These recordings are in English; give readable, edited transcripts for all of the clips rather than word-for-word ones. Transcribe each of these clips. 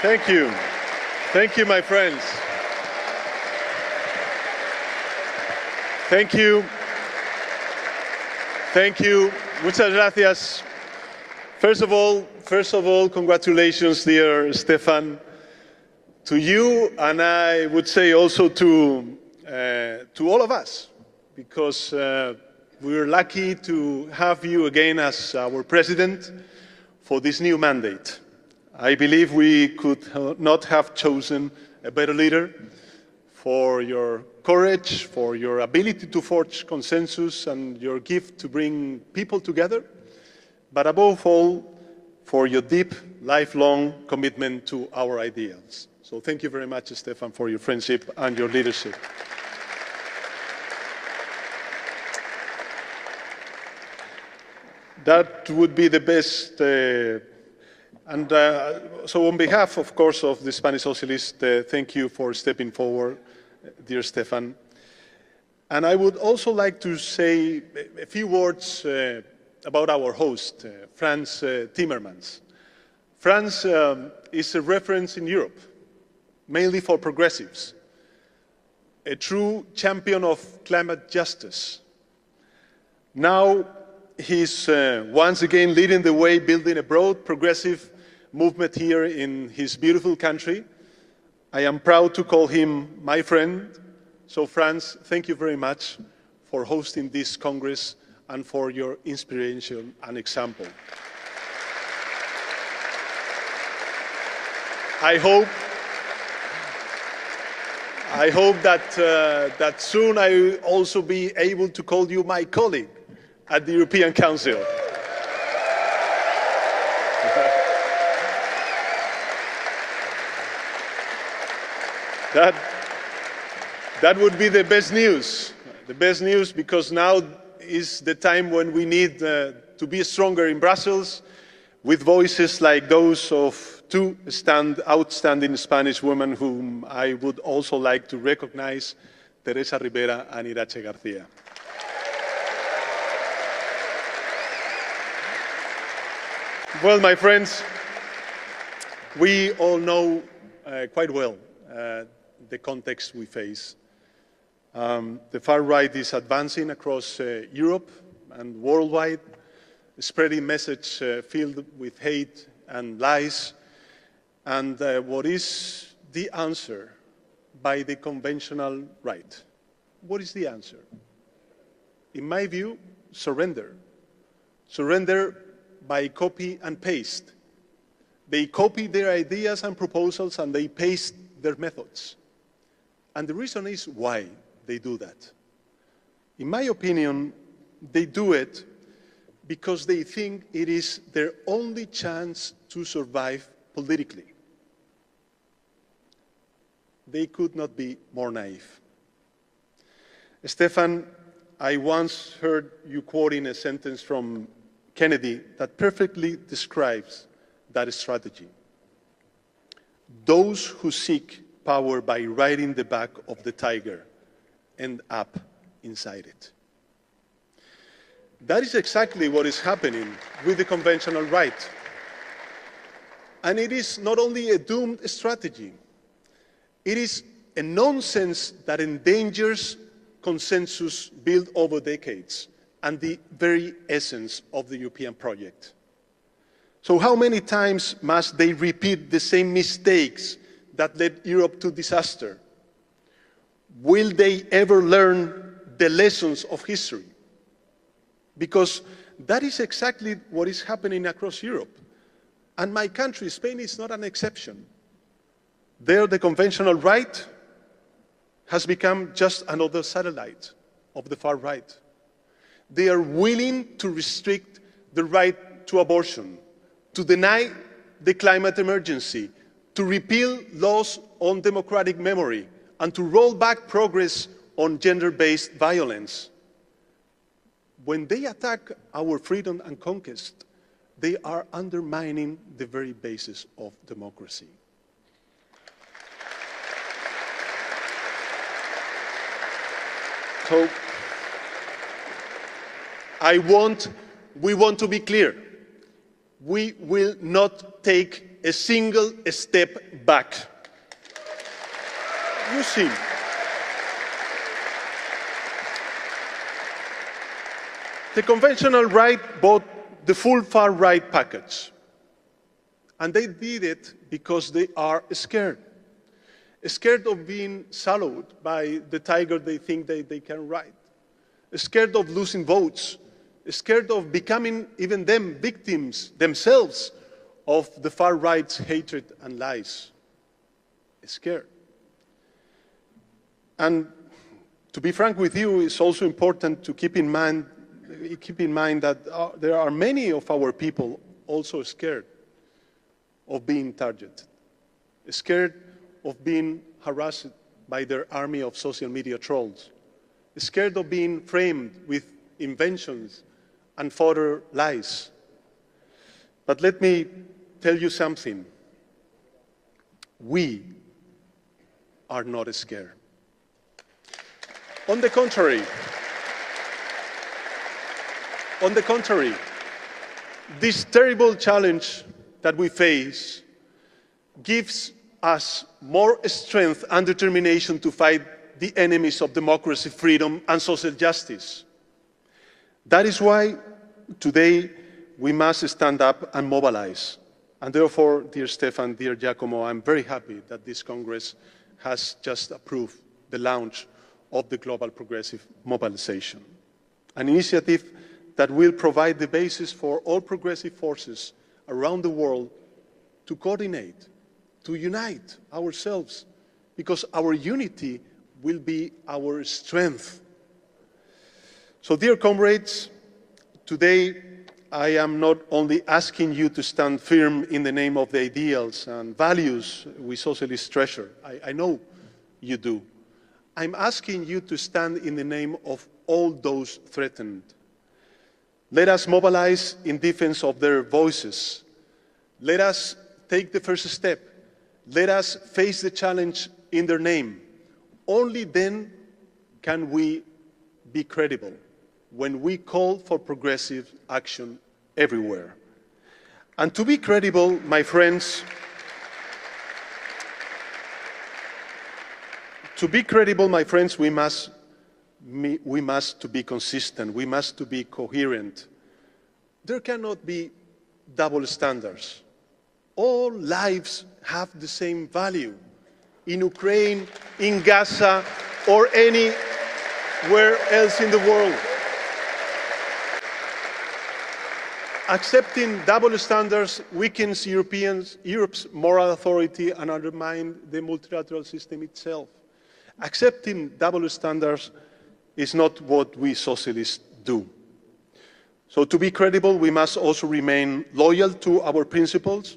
Thank you. Thank you, my friends. Thank you. Thank you. Muchas gracias. First of all, congratulations, dear Stefan, to you, and I would say also to all of us, because we're lucky to have you again as our president for this new mandate. I believe we could not have chosen a better leader for your courage, for your ability to forge consensus and your gift to bring people together, but above all, for your deep, lifelong commitment to our ideals. So thank you very much, Stefan, for your friendship and your leadership. That would be the best. So on behalf, of course, of the Spanish Socialists, thank you for stepping forward, dear Stefan. And I would also like to say a few words about our host, Frans Timmermans. Frans is a reference in Europe, mainly for progressives, a true champion of climate justice. Now he's once again leading the way, building a broad progressive movement here in his beautiful country. I am proud to call him my friend. So Frans, thank you very much for hosting this Congress and for your inspiration and example. I hope that soon I will also be able to call you my colleague at the European Council. That would be the best news. The best news, because now is the time when we need to be stronger in Brussels, with voices like those of two outstanding Spanish women whom I would also like to recognize, Teresa Ribera and Irache García. Well, my friends, we all know quite well the context we face. The far right is advancing across Europe and worldwide, spreading messages filled with hate and lies. And what is the answer by the conventional right? What is the answer? In my view, surrender. Surrender by copy and paste. They copy their ideas and proposals and they paste their methods. And the reason is why they do that. In my opinion, they do it because they think it is their only chance to survive politically. They could not be more naive. Stefan, I once heard you quoting a sentence from Kennedy that perfectly describes that strategy. Those who seek power by riding the back of the tiger end up inside it. That is exactly what is happening with the conventional right. And it is not only a doomed strategy, it is a nonsense that endangers consensus built over decades and the very essence of the European project. So how many times must they repeat the same mistakes that led Europe to disaster? Will they ever learn the lessons of history? Because that is exactly what is happening across Europe. And my country, Spain, is not an exception. There, the conventional right has become just another satellite of the far right. They are willing to restrict the right to abortion, to deny the climate emergency, to repeal laws on democratic memory, and to roll back progress on gender-based violence. When they attack our freedom and conquest, they are undermining the very basis of democracy. So, we want to be clear. We will not take a single step back. You see, the conventional right bought the full far-right package. And they did it because they are scared. Scared of being swallowed by the tiger they think they can ride. Scared of losing votes. Scared of becoming, even them, victims themselves of the far-right's hatred and lies. Scared. And to be frank with you, it's also important to keep in mind that there are many of our people also scared of being targeted, scared of being harassed by their army of social media trolls, scared of being framed with inventions and further lies. But let me tell you something. We are not scared. On the contrary, this terrible challenge that we face gives us more strength and determination to fight the enemies of democracy, freedom, and social justice. That is why today we must stand up and mobilize. And therefore, dear Stefan, dear Giacomo, I'm very happy that this Congress has just approved the launch of the Global Progressive Mobilization, an initiative that will provide the basis for all progressive forces around the world to coordinate, to unite ourselves, because our unity will be our strength. So, dear comrades, today I am not only asking you to stand firm in the name of the ideals and values we socialists treasure. I know you do. I'm asking you to stand in the name of all those threatened. Let us mobilize in defense of their voices. Let us take the first step. Let us face the challenge in their name. Only then can we be credible when we call for progressive action everywhere. And to be credible, my friends, we must to be consistent. We must to be coherent. There cannot be double standards. All lives have the same value in Ukraine, in Gaza, or anywhere else in the world. Accepting double standards weakens Europe's moral authority and undermines the multilateral system itself. Accepting double standards is not what we socialists do. So to be credible, we must also remain loyal to our principles.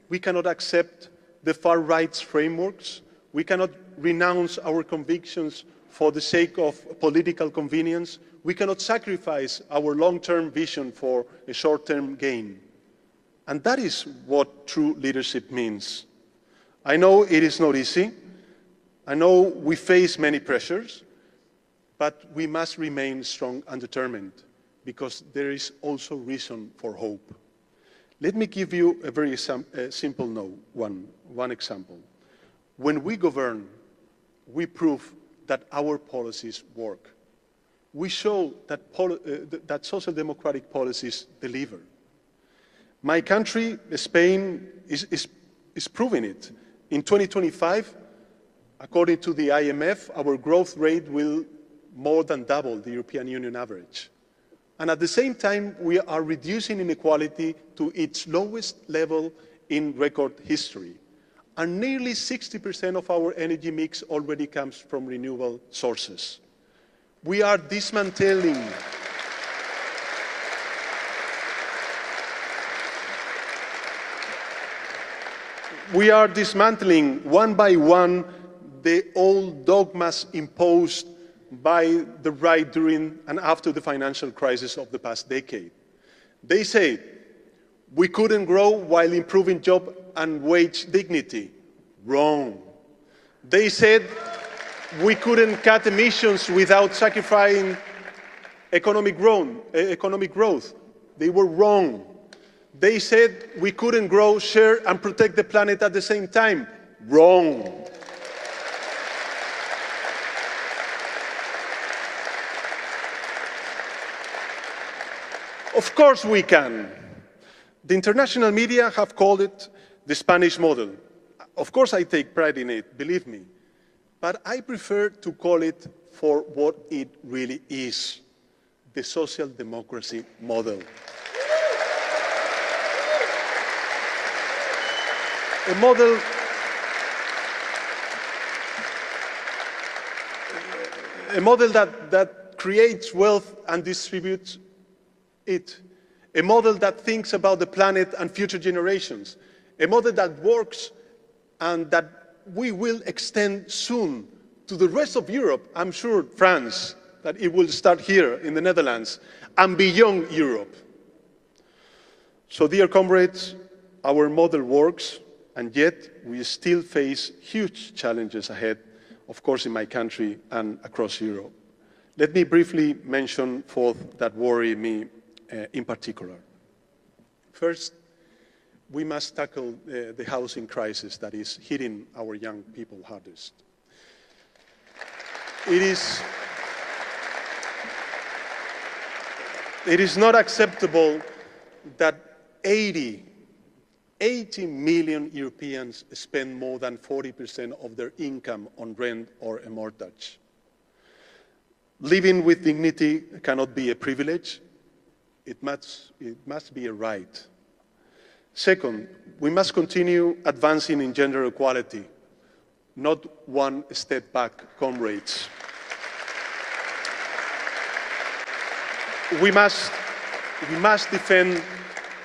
We cannot accept the far right's frameworks. We cannot renounce our convictions for the sake of political convenience. We cannot sacrifice our long-term vision for a short-term gain. And that is what true leadership means. I know it is not easy. I know we face many pressures, but we must remain strong and determined because there is also reason for hope. Let me give you a very simple one example. When we govern, we prove that our policies work. We show that social democratic policies deliver. My country, Spain, is proving it. In 2025, according to the IMF, our growth rate will more than double the European Union average. And at the same time, we are reducing inequality to its lowest level in record history. And nearly 60% of our energy mix already comes from renewable sources. We are dismantling one by one the old dogmas imposed by the right during and after the financial crisis of the past decade. They say we couldn't grow while improving job and wage dignity. Wrong. They said we couldn't cut emissions without sacrificing economic growth. They were wrong. They said we couldn't grow, share, and protect the planet at the same time. Wrong. Of course we can. The international media have called it the Spanish model. Of course I take pride in it, believe me. But I prefer to call it for what it really is, the social democracy model. A model that creates wealth and distributes it. A model that thinks about the planet and future generations. A model that works and that we will extend soon to the rest of Europe, I'm sure France, that it will start here in the Netherlands, and beyond Europe. So, dear comrades, our model works, and yet we still face huge challenges ahead, of course in my country and across Europe. Let me briefly mention four that worry me in particular. First, we must tackle the housing crisis that is hitting our young people hardest. It is not acceptable that 80 million Europeans spend more than 40% of their income on rent or a mortgage. Living with dignity cannot be a privilege. It must be a right. Second, we must continue advancing in gender equality, not one step back, comrades. We must defend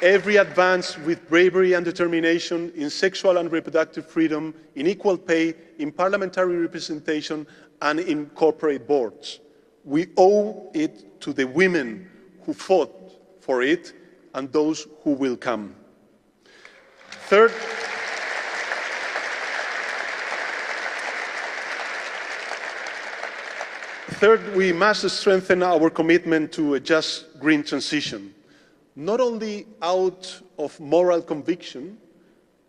every advance with bravery and determination in sexual and reproductive freedom, in equal pay, in parliamentary representation, and in corporate boards. We owe it to the women who fought for it and those who will come. Third, we must strengthen our commitment to a just green transition, not only out of moral conviction,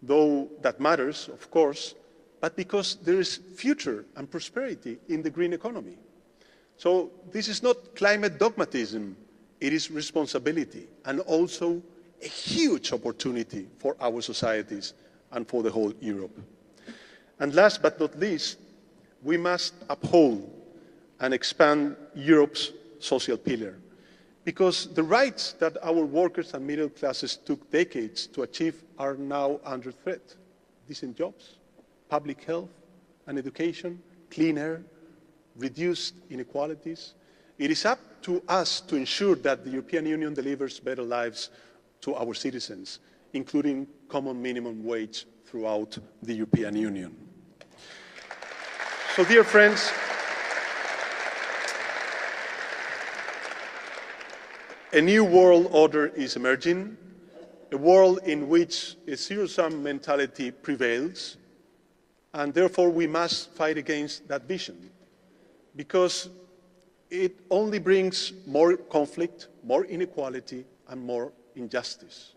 though that matters, of course, but because there is future and prosperity in the green economy. So this is not climate dogmatism, it is responsibility and also a huge opportunity for our societies and for the whole Europe. And last but not least, we must uphold and expand Europe's social pillar, because the rights that our workers and middle classes took decades to achieve are now under threat. Decent jobs, public health and education, clean air, reduced inequalities. It is up to us to ensure that the European Union delivers better lives to our citizens, including common minimum wage throughout the European Union. So, dear friends, a new world order is emerging, a world in which a zero-sum mentality prevails, and therefore we must fight against that vision, because it only brings more conflict, more inequality, and more injustice.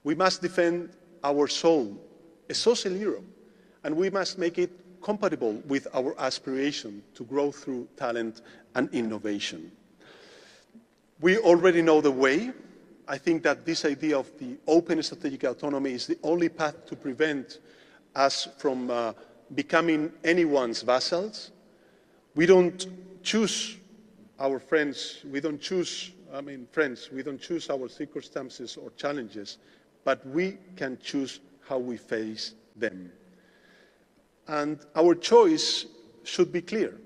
We must defend our soul, a social Europe, and we must make it compatible with our aspiration to grow through talent and innovation. We already know the way. I think that this idea of the open strategic autonomy is the only path to prevent us from becoming anyone's vassals. We don't choose our friends, we don't choose our circumstances or challenges, but we can choose how we face them. And our choice should be clear.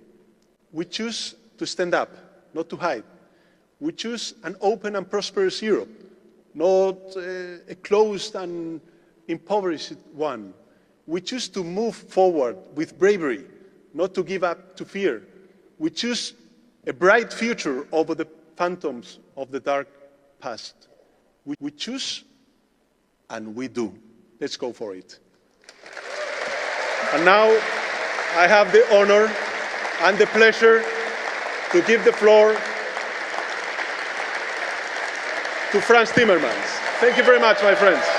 We choose to stand up, not to hide. We choose an open and prosperous Europe, not a closed and impoverished one. We choose to move forward with bravery, not to give up to fear. We choose a bright future over the phantoms of the dark past. We choose and we do. Let's go for it. And now I have the honor and the pleasure to give the floor to Frans Timmermans. Thank you very much, my friends.